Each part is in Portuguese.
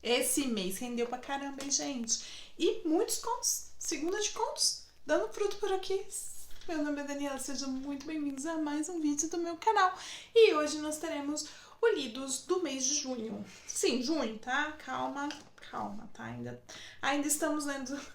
Esse mês rendeu pra caramba, hein, gente? E muitos contos, segunda de contos, dando fruto por aqui. Meu nome é Daniela, sejam muito bem-vindos a mais um vídeo do meu canal. E hoje nós teremos o Lidos do mês de junho. Sim, junho, tá? Calma, tá? Ainda estamos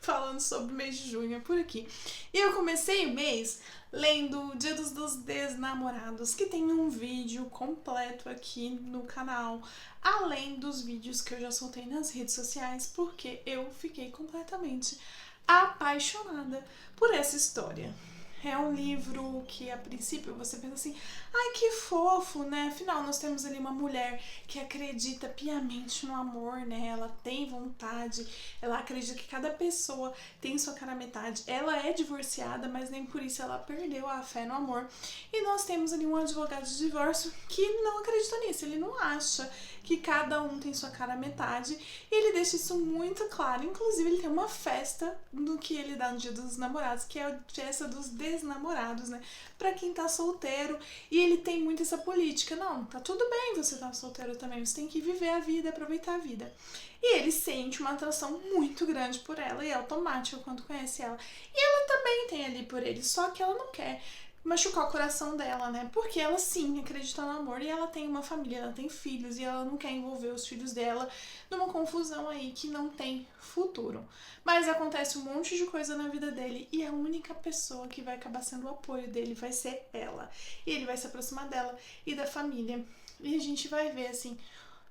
falando sobre o mês de junho por aqui. E eu comecei o mês lendo Dia dos Desnamorados, que tem um vídeo completo aqui no canal, além dos vídeos que eu já soltei nas redes sociais, porque eu fiquei completamente apaixonada por essa história. É um livro que, a princípio, você pensa assim, ai, que fofo, né? Afinal, nós temos ali uma mulher que acredita piamente no amor, né? Ela tem vontade, ela acredita que cada pessoa tem sua cara metade. Ela é divorciada, mas nem por isso ela perdeu a fé no amor. E nós temos ali um advogado de divórcio que não acredita nisso, ele não acha que cada um tem sua cara metade, e ele deixa isso muito claro. Inclusive, ele tem uma festa no que ele dá no Dia dos Namorados, que é a festa dos desnamorados, né? Pra quem tá solteiro, e ele tem muito essa política, não, tá tudo bem você tá solteiro também, você tem que viver a vida, aproveitar a vida. E ele sente uma atração muito grande por ela, e é automático quando conhece ela. E ela também tem ali por ele, só que ela não quer machucar o coração dela, né? Porque ela sim acredita no amor e ela tem uma família, ela tem filhos e ela não quer envolver os filhos dela numa confusão aí que não tem futuro. Mas acontece um monte de coisa na vida dele e a única pessoa que vai acabar sendo o apoio dele vai ser ela. E ele vai se aproximar dela e da família. E a gente vai ver, assim,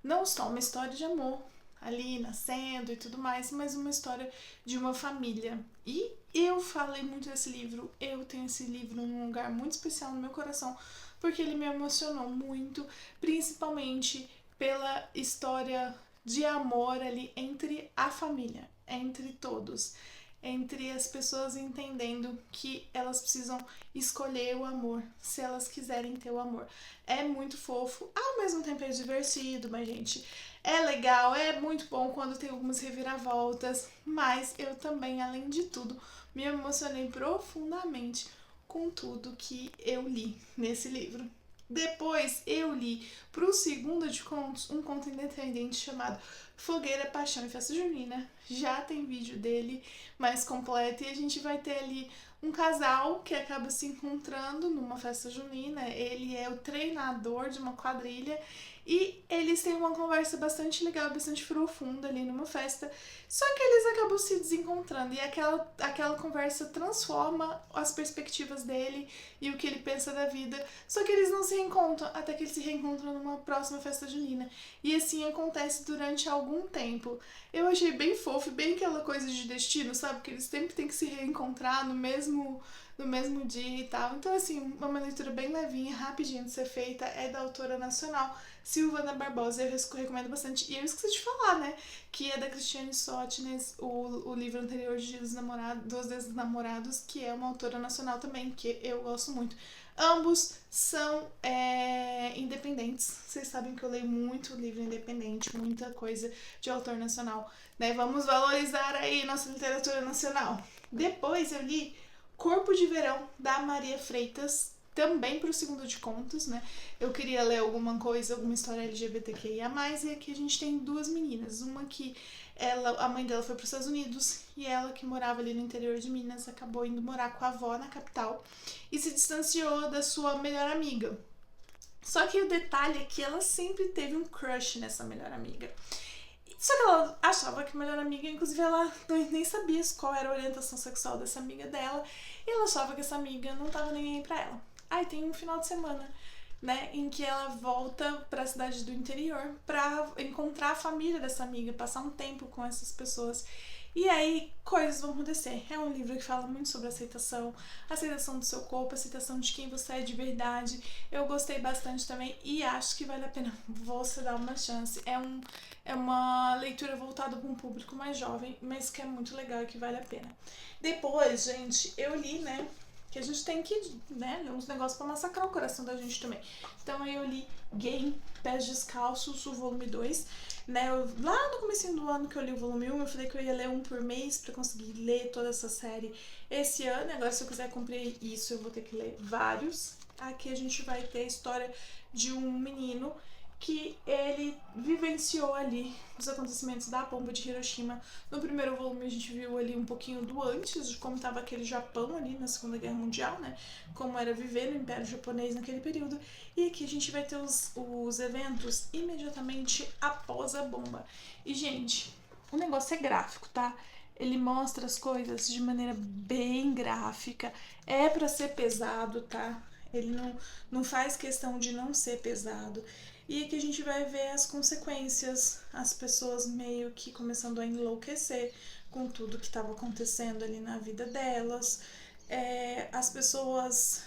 não só uma história de amor ali nascendo e tudo mais, mas uma história de uma família. E eu falei muito desse livro, eu tenho esse livro num lugar muito especial no meu coração, porque ele me emocionou muito, principalmente pela história de amor ali entre a família, entre todos, entre as pessoas entendendo que elas precisam escolher o amor, se elas quiserem ter o amor. É muito fofo, ao mesmo tempo é divertido, mas gente, é legal, é muito bom quando tem algumas reviravoltas, mas eu também, além de tudo, me emocionei profundamente com tudo que eu li nesse livro. Depois eu li pro segundo de contos um conto independente chamado Fogueira, Paixão e Festa Junina. Já tem vídeo dele mais completo e a gente vai ter ali um casal que acaba se encontrando numa festa junina. Ele é o treinador de uma quadrilha e eles têm uma conversa bastante legal, bastante profunda ali numa festa. Só que eles acabam se desencontrando e aquela conversa transforma as perspectivas dele e o que ele pensa da vida. Só que eles não se reencontram até que eles se reencontram numa próxima festa junina. E assim acontece durante algum tempo. Eu achei bem fofo, bem aquela coisa de destino, sabe? Que eles sempre têm que se reencontrar no mesmo dia e tal. Então, assim, uma leitura bem levinha, rapidinho de ser feita, é da autora nacional Silvana Barbosa, eu recomendo bastante. E eu esqueci de falar, né, que é da Cristiane Sotnes, o livro anterior de dos Desnamorados, que é uma autora nacional também, que eu gosto muito. Ambos são independentes. Vocês sabem que eu leio muito livro independente, muita coisa de autor nacional, né? Vamos valorizar aí nossa literatura nacional. Depois eu li Corpo de Verão, da Maria Freitas, também para o segundo de contos, né? Eu queria ler alguma coisa, alguma história LGBTQIA+, e aqui a gente tem duas meninas. Uma que a mãe dela foi para os Estados Unidos e ela, que morava ali no interior de Minas, acabou indo morar com a avó na capital e se distanciou da sua melhor amiga. Só que o detalhe é que ela sempre teve um crush nessa melhor amiga. Só que ela achava que a melhor amiga, inclusive ela nem sabia qual era a orientação sexual dessa amiga dela, e ela achava que essa amiga não tava nem aí pra ela. Aí tem um final de semana, né, em que ela volta para a cidade do interior para encontrar a família dessa amiga, passar um tempo com essas pessoas. E aí coisas vão acontecer. É um livro que fala muito sobre aceitação do seu corpo, aceitação de quem você é de verdade. Eu gostei bastante também e acho que vale a pena você dar uma chance. É uma leitura voltada para um público mais jovem, mas que é muito legal e que vale a pena. Depois, gente, eu li, né, que a gente tem que, né, ler uns negócios pra massacrar o coração da gente também. Então eu li Gay, Pés Descalços, o volume 2, né, lá no comecinho do ano que eu li o volume 1, eu falei que eu ia ler um por mês pra conseguir ler toda essa série esse ano. Agora, se eu quiser cumprir isso, eu vou ter que ler vários. Aqui a gente vai ter a história de um menino que ele vivenciou ali os acontecimentos da bomba de Hiroshima. No primeiro volume a gente viu ali um pouquinho do antes, de como estava aquele Japão ali na Segunda Guerra Mundial, né? Como era viver no Império Japonês naquele período. E aqui a gente vai ter os eventos imediatamente após a bomba. E, gente, o negócio é gráfico, tá? Ele mostra as coisas de maneira bem gráfica. É pra ser pesado, tá? Ele não faz questão de não ser pesado. E aqui a gente vai ver as consequências, as pessoas meio que começando a enlouquecer com tudo que estava acontecendo ali na vida delas, as pessoas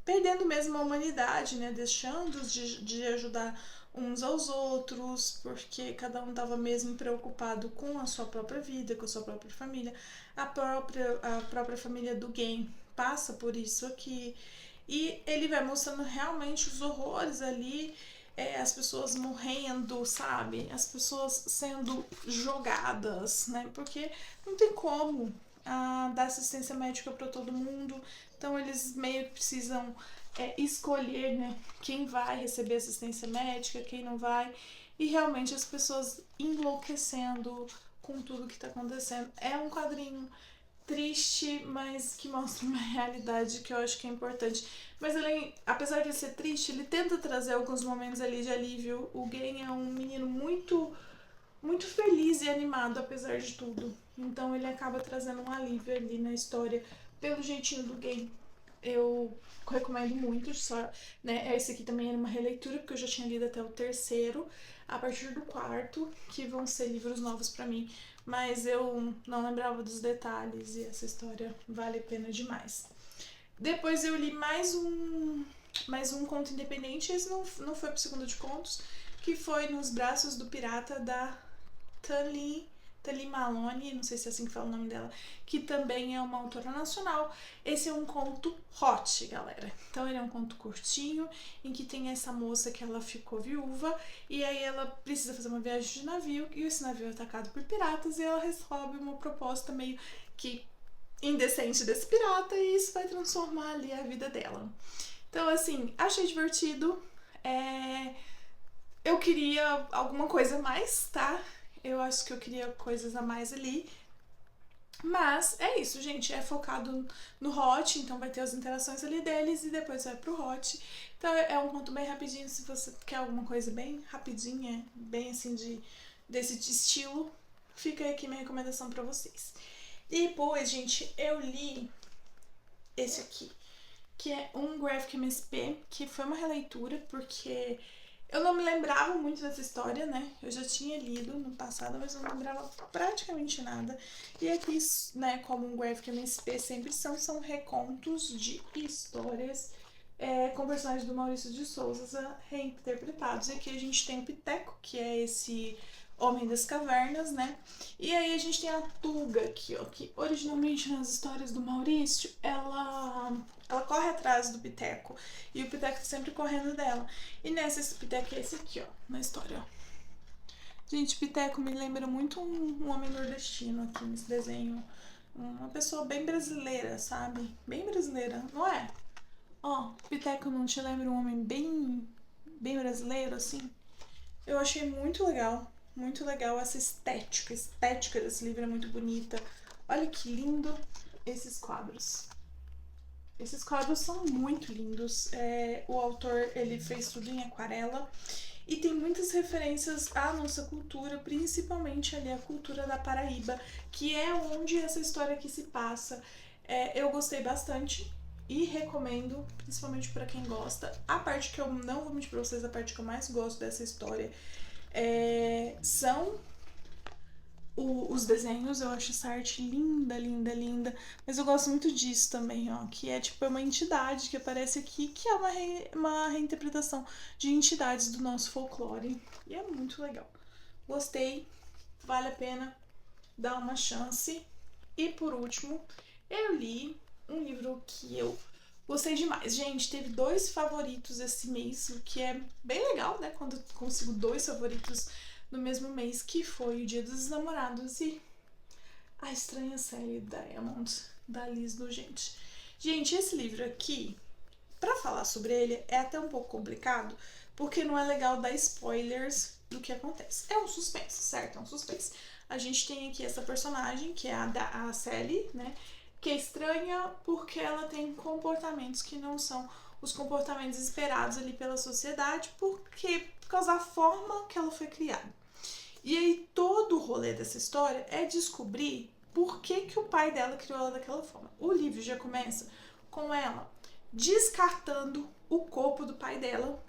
perdendo mesmo a humanidade, né? Deixando de ajudar uns aos outros, porque cada um estava mesmo preocupado com a sua própria vida, com a sua própria família. A própria família do Gen passa por isso aqui. E ele vai mostrando realmente os horrores ali, as pessoas morrendo, sabe? As pessoas sendo jogadas, né? Porque não tem como dar assistência médica para todo mundo. Então eles meio que precisam escolher, né, quem vai receber assistência médica, quem não vai. E realmente as pessoas enlouquecendo com tudo que está acontecendo. É um quadrinho triste, mas que mostra uma realidade que eu acho que é importante. Mas ele, apesar de ser triste, ele tenta trazer alguns momentos ali de alívio. O Gen é um menino muito, muito feliz e animado, apesar de tudo. Então ele acaba trazendo um alívio ali na história, pelo jeitinho do Gen. Eu recomendo muito, só, né? Esse aqui também era uma releitura, porque eu já tinha lido até o terceiro, a partir do quarto, que vão ser livros novos pra mim. Mas eu não lembrava dos detalhes e essa história vale a pena demais. Depois eu li mais um conto independente, esse não foi pro segundo de contos, que foi Nos Braços do Pirata, da Tali Malone, não sei se é assim que fala o nome dela, que também é uma autora nacional. Esse é um conto hot, galera. Então ele é um conto curtinho, em que tem essa moça que ela ficou viúva, e aí ela precisa fazer uma viagem de navio, e esse navio é atacado por piratas, e ela recebe uma proposta meio que indecente desse pirata, e isso vai transformar ali a vida dela. Então, assim, achei divertido. Eu queria alguma coisa a mais, tá? Eu acho que eu queria coisas a mais ali. Mas é isso, gente. É focado no hot, então vai ter as interações ali deles e depois vai pro hot. Então é um conto bem rapidinho, se você quer alguma coisa bem rapidinha, bem assim desse estilo, fica aqui minha recomendação pra vocês. Depois, gente, eu li esse aqui, que é um Graphic MSP, que foi uma releitura, porque eu não me lembrava muito dessa história, né? Eu já tinha lido no passado, mas eu não lembrava praticamente nada. E aqui, né, como um Graphic MSP sempre são recontos de histórias com personagens do Maurício de Souza reinterpretados. E aqui a gente tem o Piteco, que é esse Homem das Cavernas, né? E aí a gente tem a Tuga aqui, ó, que originalmente nas histórias do Maurício, ela corre atrás do Piteco. E o Piteco tá sempre correndo dela. E nessa, esse Piteco é esse aqui, ó, na história, ó. Gente, Piteco me lembra muito um homem nordestino aqui nesse desenho. Uma pessoa bem brasileira, sabe? Bem brasileira, não é? Ó, Piteco não te lembra um homem bem brasileiro, assim? Eu achei muito legal essa estética. A estética desse livro é muito bonita. Olha que lindo esses quadros. Esses quadros são muito lindos. O autor ele fez tudo em aquarela e tem muitas referências à nossa cultura, principalmente ali a cultura da Paraíba, que é onde essa história aqui se passa. Eu gostei bastante e recomendo, principalmente para quem gosta. A parte que eu não vou mentir pra vocês, a parte que eu mais gosto dessa história são os desenhos. Eu acho essa arte linda, linda, linda. Mas eu gosto muito disso também, ó. Que é tipo uma entidade que aparece aqui, que é uma reinterpretação de entidades do nosso folclore. E é muito legal. Gostei, vale a pena dar uma chance. E por último, eu li um livro que eu gostei demais. Gente, teve 2 favoritos esse mês, o que é bem legal, né? Quando eu consigo 2 favoritos no mesmo mês, que foi o Dia dos Namorados e A Estranha Série Diamond, da Liz Nugent. Gente, esse livro aqui, pra falar sobre ele, é até um pouco complicado, porque não é legal dar spoilers do que acontece. É um suspense, certo? É um suspense. A gente tem aqui essa personagem, que é a Sally, né? Que é estranha porque ela tem comportamentos que não são os comportamentos esperados ali pela sociedade, por causa da forma que ela foi criada. E aí todo o rolê dessa história é descobrir por que o pai dela criou ela daquela forma. O livro já começa com ela descartando o corpo do pai dela.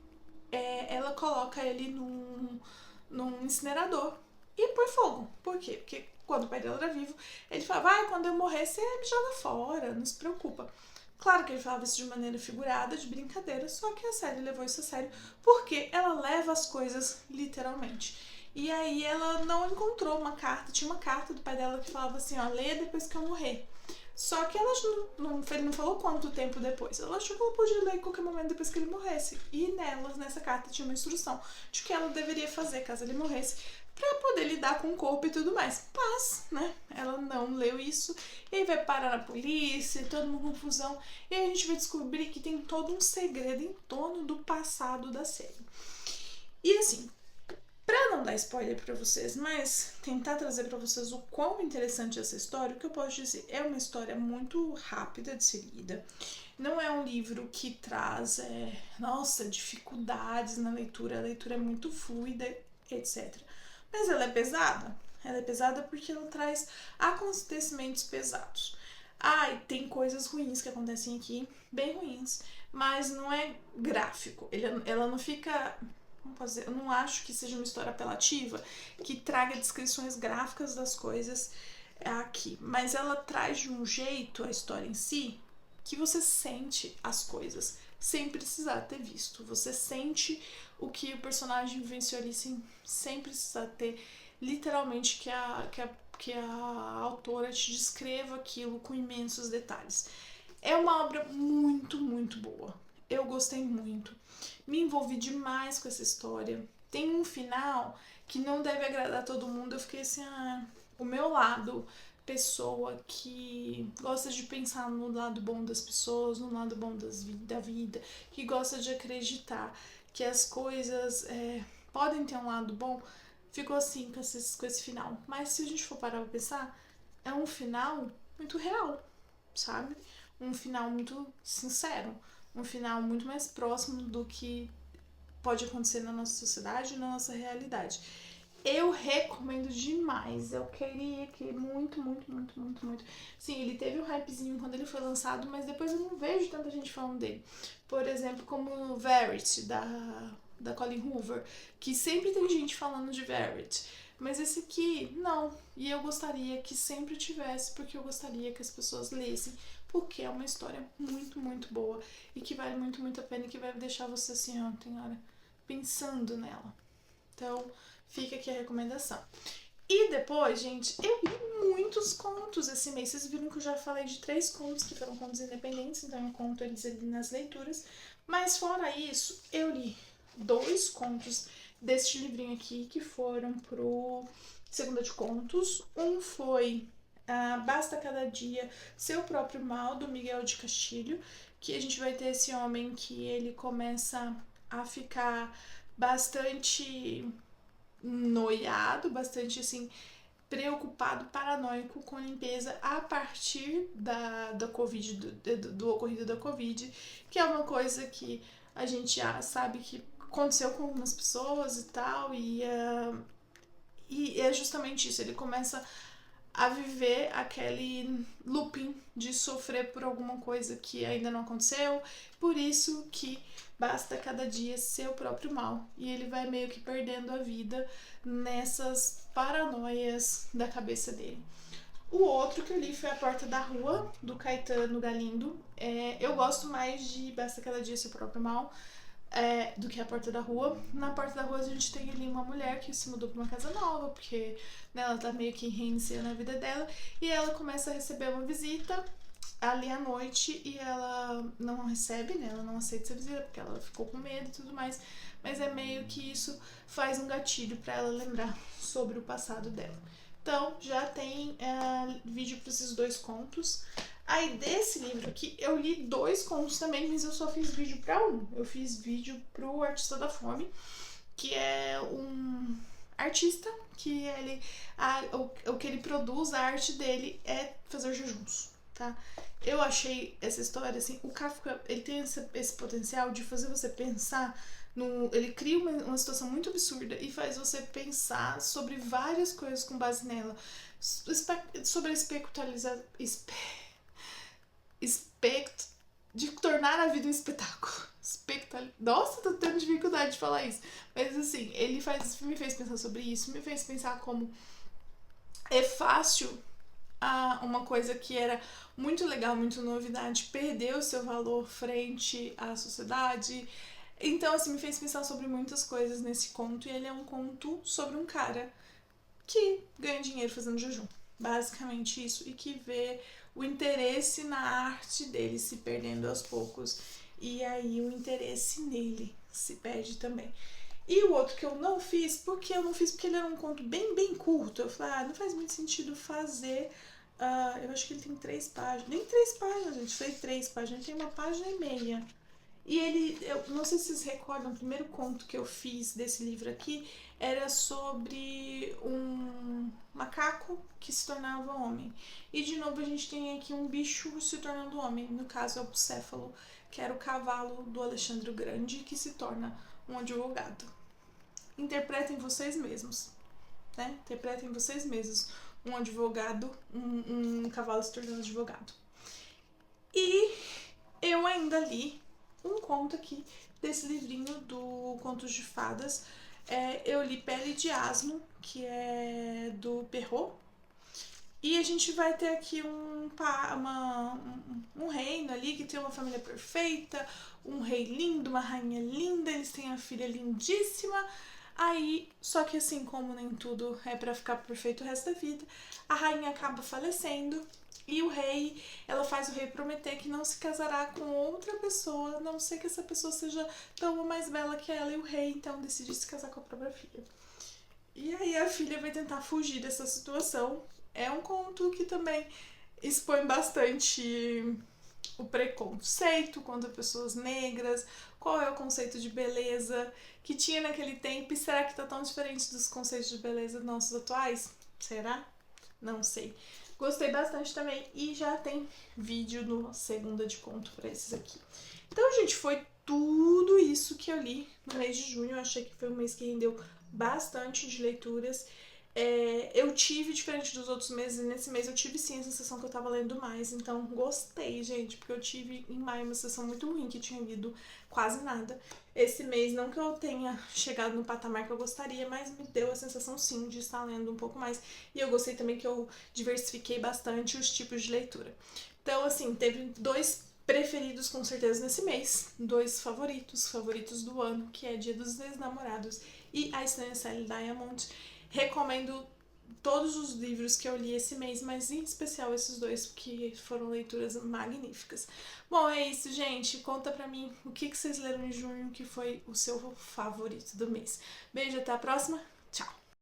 Ela coloca ele num incinerador e põe fogo. Por quê? Porque quando o pai dela era vivo, ele falava, quando eu morrer, você me joga fora, não se preocupa. Claro que ele falava isso de maneira figurada, de brincadeira, só que a Sally levou isso a sério, porque ela leva as coisas literalmente. E aí ela não encontrou uma carta, tinha uma carta do pai dela que falava assim, lê depois que eu morrer. Só que ele não falou quanto tempo depois. Ela achou que ela podia ler em qualquer momento depois que ele morresse. E nessa carta tinha uma instrução de o que ela deveria fazer caso ele morresse, pra poder lidar com o corpo e tudo mais. Mas, né, ela não leu isso, e aí vai parar na polícia, toda uma confusão, e aí a gente vai descobrir que tem todo um segredo em torno do passado da série. E assim, pra não dar spoiler pra vocês, mas tentar trazer pra vocês o quão interessante é essa história, o que eu posso dizer? É uma história muito rápida de ser lida. Não é um livro que traz, dificuldades na leitura. A leitura é muito fluida, etc. Mas ela é pesada. Ela é pesada porque ela traz acontecimentos pesados. E tem coisas ruins que acontecem aqui, bem ruins, mas não é gráfico. Ela não fica... eu não acho que seja uma história apelativa que traga descrições gráficas das coisas aqui, mas ela traz de um jeito a história em si que você sente as coisas sem precisar ter visto. Você sente o que o personagem vivenciou ali sem precisar ter literalmente que a autora te descreva aquilo com imensos detalhes. É uma obra muito, muito boa. Eu gostei muito. Me envolvi demais com essa história. Tem um final que não deve agradar a todo mundo. Eu fiquei assim, o meu lado, pessoa que gosta de pensar no lado bom das pessoas, no lado bom da vida, que gosta de acreditar que as coisas podem ter um lado bom, ficou assim com esse final. Mas se a gente for parar pra pensar, é um final muito real, sabe? Um final muito sincero, um final muito mais próximo do que pode acontecer na nossa sociedade e na nossa realidade. Eu recomendo demais. Eu queria que muito, muito, muito, muito, muito. Sim, ele teve um hypezinho quando ele foi lançado, mas depois eu não vejo tanta gente falando dele. Por exemplo, como Verity, da Colleen Hoover, que sempre tem gente falando de Verity. Mas esse aqui, não. E eu gostaria que sempre tivesse, porque eu gostaria que as pessoas lessem, porque é uma história muito, muito boa e que vale muito, muito a pena e que vai deixar você assim, tem hora pensando nela. Então, fica aqui a recomendação. E depois, gente, eu li muitos contos esse mês. Vocês viram que eu já falei de 3 contos que foram contos independentes, então eu conto eles ali nas leituras. Mas fora isso, eu li 2 contos deste livrinho aqui que foram pro Segunda de Contos. Um foi Basta Cada Dia Seu Próprio Mal, do Miguel de Castilho, que a gente vai ter esse homem que ele começa a ficar bastante noiado, bastante assim, preocupado, paranoico com limpeza a partir da Covid, do ocorrido da Covid, que é uma coisa que a gente já sabe que aconteceu com algumas pessoas e tal, e é justamente isso, ele começa a viver aquele looping de sofrer por alguma coisa que ainda não aconteceu, por isso que basta cada dia seu próprio mal, e ele vai meio que perdendo a vida nessas paranoias da cabeça dele. O outro que eu li foi A Porta da Rua, do Caetano Galindo. Eu gosto mais de Basta Cada Dia Seu Próprio Mal do que A Porta da Rua. Na Porta da Rua a gente tem ali uma mulher que se mudou pra uma casa nova, porque ela tá meio que reiniciando a vida dela, e ela começa a receber uma visita ali à noite, e ela não recebe, né? Ela não aceita essa visita, porque ela ficou com medo e tudo mais, mas é meio que isso faz um gatilho pra ela lembrar sobre o passado dela. Então, já tem vídeo para esses 2 contos. Aí desse livro aqui, eu li 2 contos também, mas eu só fiz vídeo pra um. Eu fiz vídeo pro Artista da Fome, que é um artista que ele o que ele produz, a arte dele é fazer jejuns, tá? Eu achei essa história assim, o Kafka, ele tem esse potencial de fazer você pensar no, ele cria uma situação muito absurda e faz você pensar sobre várias coisas com base nela, sobre a de tornar a vida um espetáculo. Nossa, tô tendo dificuldade de falar isso. Mas assim, me fez pensar sobre isso, me fez pensar como é fácil uma coisa que era muito legal, muito novidade, perder o seu valor frente à sociedade. Então, assim, me fez pensar sobre muitas coisas nesse conto. E ele é um conto sobre um cara que ganha dinheiro fazendo jejum. Basicamente isso. E que vê o interesse na arte dele se perdendo aos poucos. E aí o interesse nele se perde também. E o outro que eu não fiz, porque ele era um conto bem curto. Eu falei, não faz muito sentido fazer. Eu acho que ele tem 3 páginas. Nem 3 páginas, gente. Foi 3 páginas. Ele tem 1,5 página. E eu não sei se vocês recordam, o primeiro conto que eu fiz desse livro aqui era sobre um macaco que se tornava homem. E de novo a gente tem aqui um bicho se tornando homem, no caso é o Bucéfalo, que era o cavalo do Alexandre o Grande, que se torna um advogado. Interpretem vocês mesmos, né? Interpretem vocês mesmos um advogado, um cavalo se tornando advogado. E eu ainda li um conto aqui desse livrinho do Contos de Fadas. Eu li Pele de Asno, que é do Perrault. E a gente vai ter aqui um reino ali que tem uma família perfeita, um rei lindo, uma rainha linda, eles têm a filha lindíssima. Aí, só que assim como nem tudo é pra ficar perfeito o resto da vida, a rainha acaba falecendo. E ela faz o rei prometer que não se casará com outra pessoa, a não ser que essa pessoa seja tão ou mais bela que ela, e o rei então decide se casar com a própria filha. E aí a filha vai tentar fugir dessa situação. É um conto que também expõe bastante o preconceito contra pessoas negras, qual é o conceito de beleza que tinha naquele tempo, e será que tá tão diferente dos conceitos de beleza nossos atuais? Será? Não sei. Gostei bastante também e já tem vídeo no Segunda de Conto pra esses aqui. Então, gente, foi tudo isso que eu li no mês de junho. Eu achei que foi um mês que rendeu bastante de leituras. Eu tive, diferente dos outros meses, nesse mês eu tive sim a sensação que eu tava lendo mais, então gostei, gente, porque eu tive em maio uma sensação muito ruim, que tinha lido quase nada. Esse mês, não que eu tenha chegado no patamar que eu gostaria, mas me deu a sensação sim de estar lendo um pouco mais, e eu gostei também que eu diversifiquei bastante os tipos de leitura. Então, assim, teve 2 preferidos com certeza nesse mês, 2 favoritos do ano, que é Dia dos Ex-Namorados e A Estranha Sally Diamond. Recomendo todos os livros que eu li esse mês, mas em especial esses 2, que foram leituras magníficas. Bom, é isso, gente. Conta pra mim o que vocês leram em junho, que foi o seu favorito do mês. Beijo, até a próxima.